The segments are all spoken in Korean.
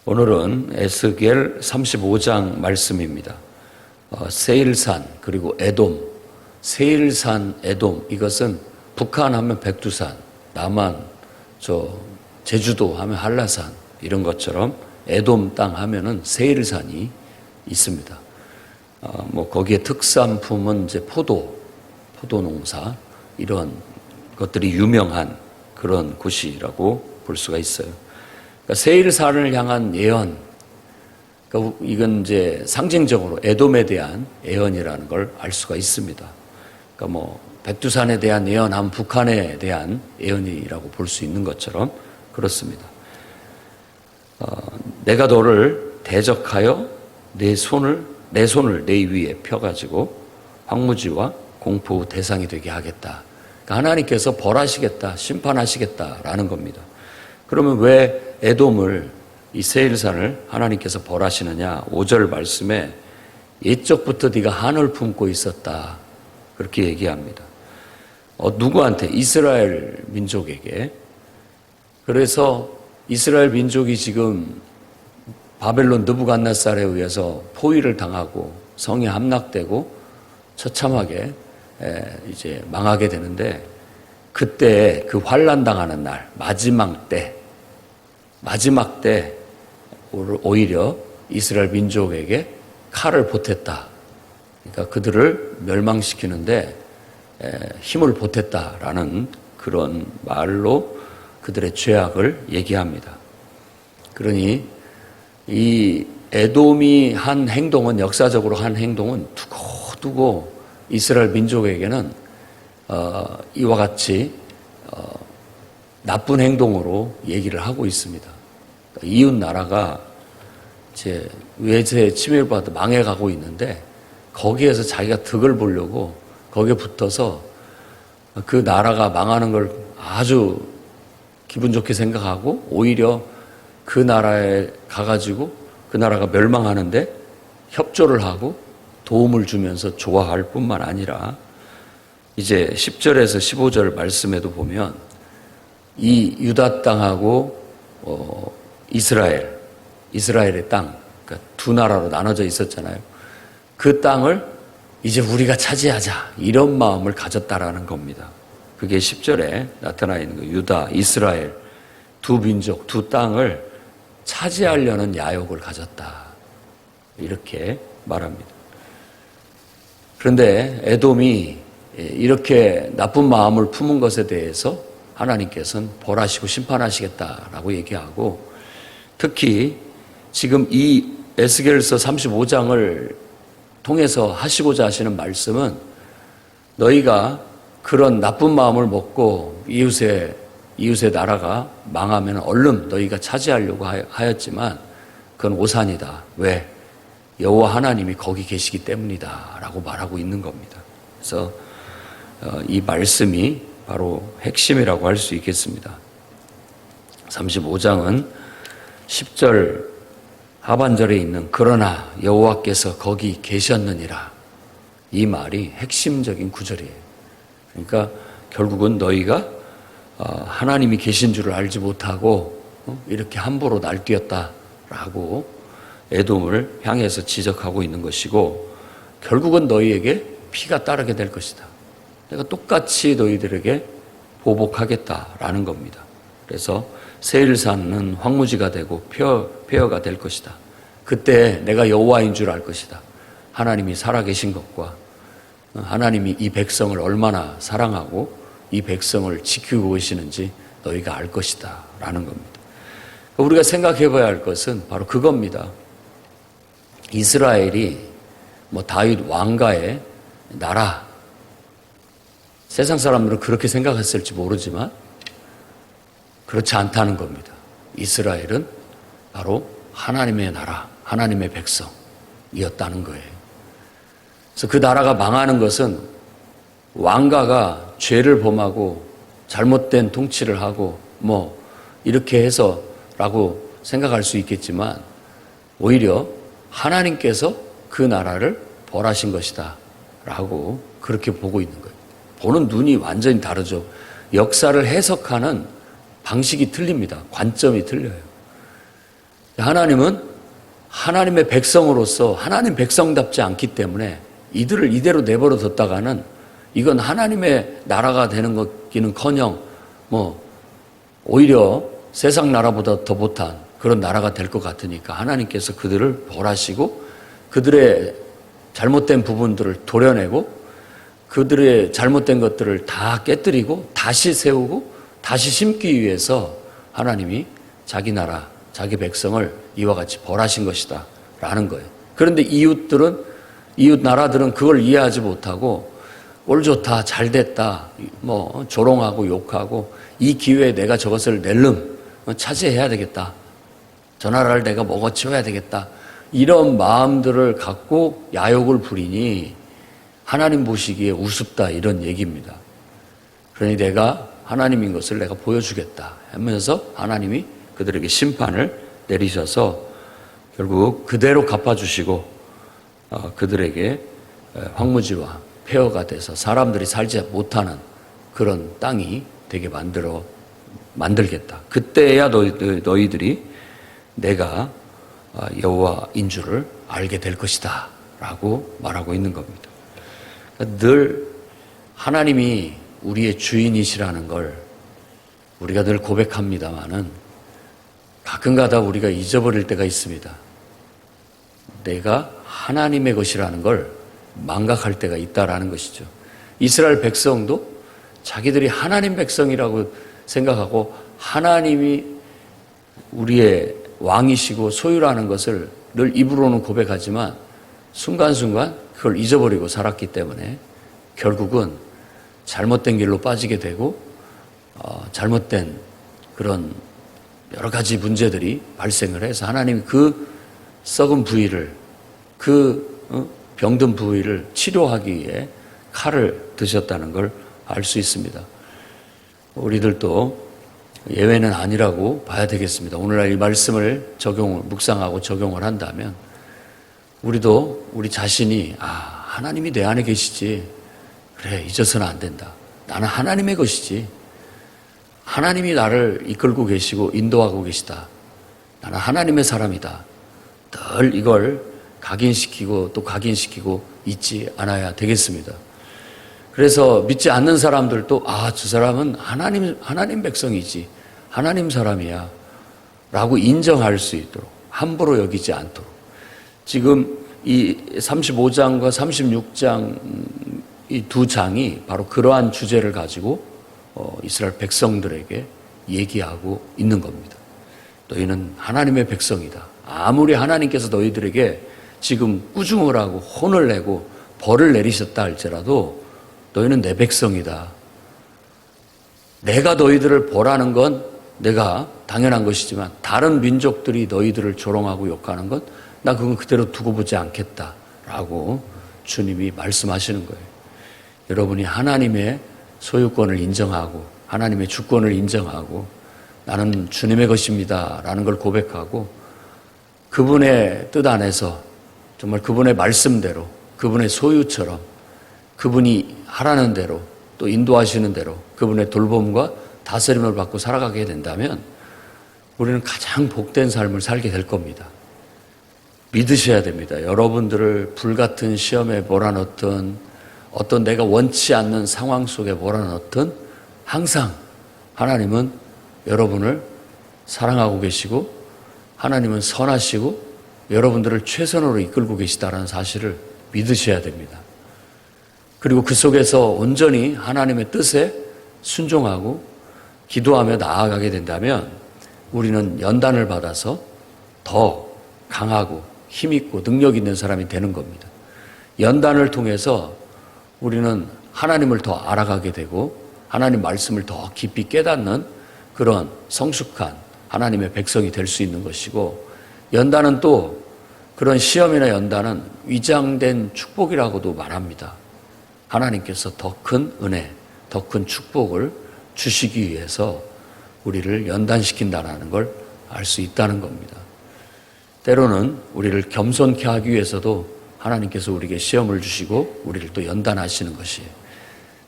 오늘은 에스겔 35장 말씀입니다. 세일산 그리고 에돔, 세일산, 에돔, 이것은 북한 하면 백두산, 남한 제주도 하면 한라산, 이런 것처럼 에돔 땅 하면은 세일산이 있습니다. 거기에 특산품은 이제 포도 농사, 이런 것들이 유명한 그런 곳이라고 볼 수가 있어요. 그러니까 세일산을 향한 예언, 그러니까 이건 이제 상징적으로 에돔에 대한 예언이라는 걸 알 수가 있습니다. 그러니까 백두산에 대한 예언하면 북한에 대한 예언이라고 볼 수 있는 것처럼 그렇습니다. 내가 너를 대적하여 내 손을 내 위에 펴가지고 황무지와 공포 대상이 되게 하겠다. 그러니까 하나님께서 벌하시겠다, 심판하시겠다라는 겁니다. 그러면 왜 에돔을, 이 세일산을 하나님께서 벌하시느냐? 5절 말씀에 옛적부터 네가 한을 품고 있었다, 그렇게 얘기합니다. 누구한테? 이스라엘 민족에게. 그래서 이스라엘 민족이 지금 바벨론 느부갓네살에 의해서 포위를 당하고 성이 함락되고 처참하게 이제 망하게 되는데, 그때 그 환난 당하는 날, 마지막 때 오히려 이스라엘 민족에게 칼을 보탰다. 그러니까 그들을 멸망시키는데 힘을 보탰다라는 그런 말로 그들의 죄악을 얘기합니다. 그러니 이 에돔이 한 행동은, 역사적으로 한 행동은 두고두고 이스라엘 민족에게는 이와 같이 나쁜 행동으로 얘기를 하고 있습니다. 그러니까 이웃 나라가 이제 외세 침해를 받아 망해가고 있는데, 거기에서 자기가 득을 보려고 거기에 붙어서 그 나라가 망하는 걸 아주 기분 좋게 생각하고, 오히려 그 나라에 가가지고 그 나라가 멸망하는데 협조를 하고 도움을 주면서 좋아할 뿐만 아니라, 이제 10절에서 15절 말씀에도 보면 이 유다 땅하고 이스라엘의 땅, 그러니까 두 나라로 나눠져 있었잖아요. 그 땅을 이제 우리가 차지하자, 이런 마음을 가졌다라는 겁니다. 그게 10절에 나타나 있는 거예요. 유다, 이스라엘 두 민족, 두 땅을 차지하려는 야욕을 가졌다, 이렇게 말합니다. 그런데 에돔이 이렇게 나쁜 마음을 품은 것에 대해서 하나님께서는 벌하시고 심판하시겠다라고 얘기하고, 특히 지금 이 에스겔서 35장을 통해서 하시고자 하시는 말씀은, 너희가 그런 나쁜 마음을 먹고 이웃의 나라가 망하면 얼른 너희가 차지하려고 하였지만 그건 오산이다. 왜? 여호와 하나님이 거기 계시기 때문이다 라고 말하고 있는 겁니다. 그래서 이 말씀이 바로 핵심이라고 할 수 있겠습니다. 35장은 10절 하반절에 있는 그러나 여호와께서 거기 계셨느니라, 이 말이 핵심적인 구절이에요. 그러니까 결국은 너희가 하나님이 계신 줄을 알지 못하고 이렇게 함부로 날뛰었다라고 에돔을 향해서 지적하고 있는 것이고, 결국은 너희에게 피가 따르게 될 것이다. 내가 똑같이 너희들에게 보복하겠다라는 겁니다. 그래서 세일산은 황무지가 되고 폐허가 될 것이다. 그때 내가 여호와인 줄 알 것이다. 하나님이 살아계신 것과 하나님이 이 백성을 얼마나 사랑하고 이 백성을 지키고 계시는지 너희가 알 것이다 라는 겁니다. 우리가 생각해 봐야 할 것은 바로 그겁니다. 이스라엘이 다윗 왕가의 나라, 세상 사람들은 그렇게 생각했을지 모르지만 그렇지 않다는 겁니다. 이스라엘은 바로 하나님의 나라, 하나님의 백성이었다는 거예요. 그래서 그 나라가 망하는 것은 왕가가 죄를 범하고 잘못된 통치를 하고 이렇게 해서라고 생각할 수 있겠지만, 오히려 하나님께서 그 나라를 벌하신 것이다 라고 그렇게 보고 있는 거예요. 보는 눈이 완전히 다르죠. 역사를 해석하는 방식이 틀립니다. 관점이 틀려요. 하나님은 하나님의 백성으로서 하나님 백성답지 않기 때문에 이들을 이대로 내버려 뒀다가는 이건 하나님의 나라가 되는 것기는커녕 오히려 세상 나라보다 더 못한 그런 나라가 될 것 같으니까 하나님께서 그들을 벌하시고 그들의 잘못된 부분들을 도려내고 그들의 잘못된 것들을 다 깨뜨리고 다시 세우고 다시 심기 위해서 하나님이 자기 나라, 자기 백성을 이와 같이 벌하신 것이다 라는 거예요. 그런데 이웃 나라들은 그걸 이해하지 못하고 올 좋다, 잘 됐다, 조롱하고 욕하고 이 기회에 내가 저것을 낼름 차지해야 되겠다. 저 나라를 내가 먹어치워야 되겠다. 이런 마음들을 갖고 야욕을 부리니 하나님 보시기에 우습다 이런 얘기입니다. 그러니 내가 하나님인 것을 내가 보여주겠다 하면서 하나님이 그들에게 심판을 내리셔서 결국 그대로 갚아주시고 그들에게 황무지와 폐허가 돼서 사람들이 살지 못하는 그런 땅이 되게 만들겠다. 그때야 너희들이 내가 여호와인 줄을 알게 될 것이다 라고 말하고 있는 겁니다. 늘 하나님이 우리의 주인이시라는 걸 우리가 늘 고백합니다마는 가끔가다 우리가 잊어버릴 때가 있습니다. 내가 하나님의 것이라는 걸 망각할 때가 있다라는 것이죠. 이스라엘 백성도 자기들이 하나님 백성이라고 생각하고 하나님이 우리의 왕이시고 소유라는 것을 늘 입으로는 고백하지만 순간순간 그걸 잊어버리고 살았기 때문에 결국은 잘못된 길로 빠지게 되고 잘못된 그런 여러 가지 문제들이 발생을 해서 하나님이 그 썩은 부위를 병든 부위를 치료하기 위해 칼을 드셨다는 걸 알 수 있습니다. 우리들도 예외는 아니라고 봐야 되겠습니다. 오늘날 이 말씀을 묵상하고 적용을 한다면 우리도 우리 자신이 하나님이 내 안에 계시지. 그래, 잊어서는 안 된다. 나는 하나님의 것이지. 하나님이 나를 이끌고 계시고 인도하고 계시다. 나는 하나님의 사람이다. 늘 이걸 각인시키고 또 각인시키고 잊지 않아야 되겠습니다. 그래서 믿지 않는 사람들도 저 사람은 하나님 백성이지. 하나님 사람이야. 라고 인정할 수 있도록 함부로 여기지 않도록 지금 이 35장과 36장 이 두 장이 바로 그러한 주제를 가지고 이스라엘 백성들에게 얘기하고 있는 겁니다. 너희는 하나님의 백성이다. 아무리 하나님께서 너희들에게 지금 꾸중을 하고 혼을 내고 벌을 내리셨다 할지라도 너희는 내 백성이다. 내가 너희들을 벌하는 건 내가 당연한 것이지만 다른 민족들이 너희들을 조롱하고 욕하는 건 나 그건 그대로 두고 보지 않겠다라고 주님이 말씀하시는 거예요. 여러분이 하나님의 소유권을 인정하고 하나님의 주권을 인정하고 나는 주님의 것입니다 라는 걸 고백하고 그분의 뜻 안에서 정말 그분의 말씀대로 그분의 소유처럼 그분이 하라는 대로 또 인도하시는 대로 그분의 돌봄과 다스림을 받고 살아가게 된다면 우리는 가장 복된 삶을 살게 될 겁니다. 믿으셔야 됩니다. 여러분들을 불같은 시험에 몰아넣든 어떤 내가 원치 않는 상황 속에 몰아넣든 항상 하나님은 여러분을 사랑하고 계시고 하나님은 선하시고 여러분들을 최선으로 이끌고 계시다는 사실을 믿으셔야 됩니다. 그리고 그 속에서 온전히 하나님의 뜻에 순종하고 기도하며 나아가게 된다면 우리는 연단을 받아서 더 강하고 힘있고 능력 있는 사람이 되는 겁니다. 연단을 통해서 우리는 하나님을 더 알아가게 되고 하나님 말씀을 더 깊이 깨닫는 그런 성숙한 하나님의 백성이 될 수 있는 것이고 연단은 또 그런 시험이나 연단은 위장된 축복이라고도 말합니다. 하나님께서 더 큰 은혜, 더 큰 축복을 주시기 위해서 우리를 연단시킨다는 걸 알 수 있다는 겁니다. 때로는 우리를 겸손케 하기 위해서도 하나님께서 우리에게 시험을 주시고 우리를 또 연단하시는 것이에요.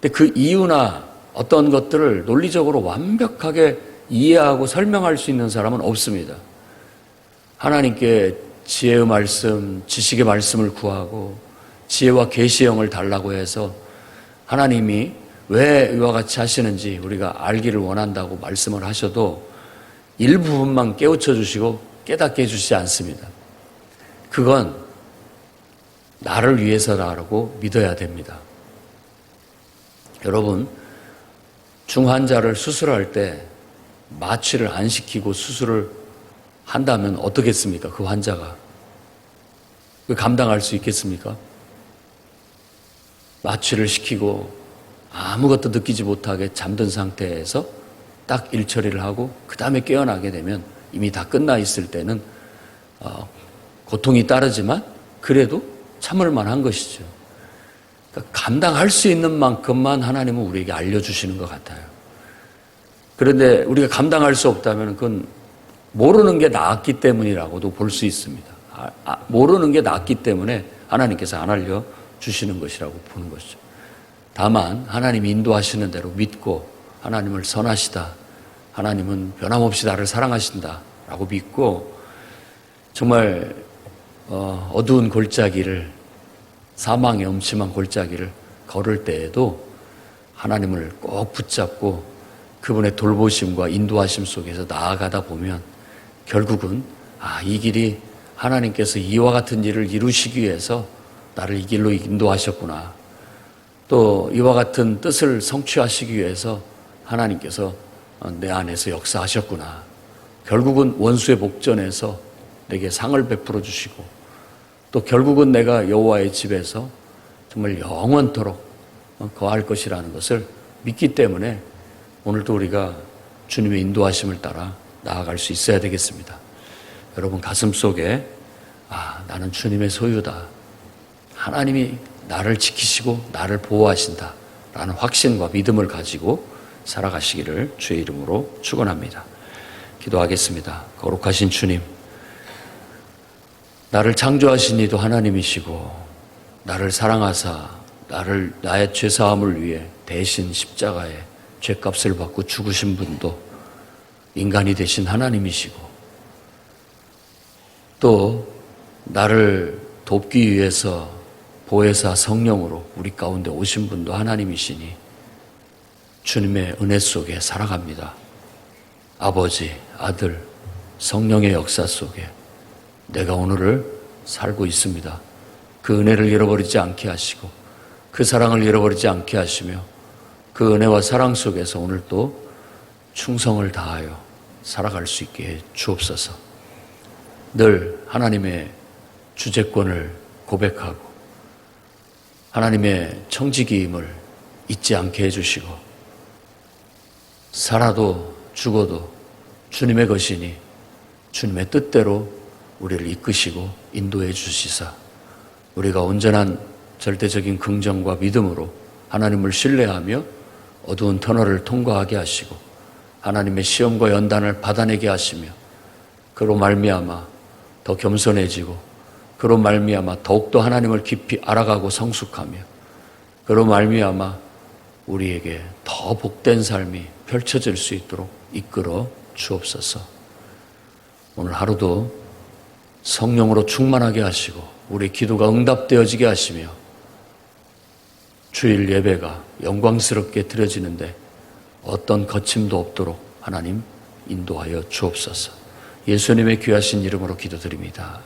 근데 그 이유나 어떤 것들을 논리적으로 완벽하게 이해하고 설명할 수 있는 사람은 없습니다. 하나님께 지혜의 말씀, 지식의 말씀을 구하고 지혜와 계시의 영을 달라고 해서 하나님이 왜 이와 같이 하시는지 우리가 알기를 원한다고 말씀을 하셔도 일부분만 깨우쳐 주시고 깨닫게 해주시지 않습니다. 그건 나를 위해서라고 믿어야 됩니다. 여러분, 중환자를 수술할 때 마취를 안 시키고 수술을 한다면 어떻겠습니까? 그 환자가. 감당할 수 있겠습니까? 마취를 시키고 아무것도 느끼지 못하게 잠든 상태에서 딱 일처리를 하고 그 다음에 깨어나게 되면 이미 다 끝나 있을 때는 고통이 따르지만 그래도 참을 만한 것이죠. 그러니까 감당할 수 있는 만큼만 하나님은 우리에게 알려주시는 것 같아요. 그런데 우리가 감당할 수 없다면 그건 모르는 게 낫기 때문이라고도 볼 수 있습니다. 모르는 게 낫기 때문에 하나님께서 안 알려주시는 것이라고 보는 것이죠. 다만 하나님이 인도하시는 대로 믿고 하나님을 선하시다, 하나님은 변함없이 나를 사랑하신다 라고 믿고 정말 어두운 골짜기를, 사망의 음침한 골짜기를 걸을 때에도 하나님을 꼭 붙잡고 그분의 돌보심과 인도하심 속에서 나아가다 보면 결국은 이 길이 하나님께서 이와 같은 일을 이루시기 위해서 나를 이 길로 인도하셨구나, 또 이와 같은 뜻을 성취하시기 위해서 하나님께서 내 안에서 역사하셨구나, 결국은 원수의 목전에서 내게 상을 베풀어 주시고 또 결국은 내가 여호와의 집에서 정말 영원토록 거할 것이라는 것을 믿기 때문에 오늘도 우리가 주님의 인도하심을 따라 나아갈 수 있어야 되겠습니다. 여러분 가슴속에 나는 주님의 소유다, 하나님이 나를 지키시고 나를 보호하신다 라는 확신과 믿음을 가지고 살아가시기를 주의 이름으로 축원합니다. 기도하겠습니다. 거룩하신 주님, 나를 창조하신 이도 하나님이시고 나를 사랑하사 나의 죄사함을 위해 대신 십자가에 죄값을 받고 죽으신 분도 인간이 되신 하나님이시고 또 나를 돕기 위해서 보혜사 성령으로 우리 가운데 오신 분도 하나님이시니 주님의 은혜 속에 살아갑니다. 아버지, 아들, 성령의 역사 속에 내가 오늘을 살고 있습니다. 그 은혜를 잃어버리지 않게 하시고 그 사랑을 잃어버리지 않게 하시며 그 은혜와 사랑 속에서 오늘 또 충성을 다하여 살아갈 수 있게 해 주옵소서. 늘 하나님의 주재권을 고백하고 하나님의 청지기임을 잊지 않게 해주시고 살아도 죽어도 주님의 것이니 주님의 뜻대로 우리를 이끄시고 인도해 주시사 우리가 온전한 절대적인 긍정과 믿음으로 하나님을 신뢰하며 어두운 터널을 통과하게 하시고 하나님의 시험과 연단을 받아내게 하시며 그로 말미암아 더 겸손해지고 그로 말미암아 더욱더 하나님을 깊이 알아가고 성숙하며 그로 말미암아 우리에게 더 복된 삶이 펼쳐질 수 있도록 이끌어 주옵소서. 오늘 하루도 성령으로 충만하게 하시고 우리 기도가 응답되어지게 하시며 주일 예배가 영광스럽게 드려지는데 어떤 거침도 없도록 하나님 인도하여 주옵소서. 예수님의 귀하신 이름으로 기도드립니다.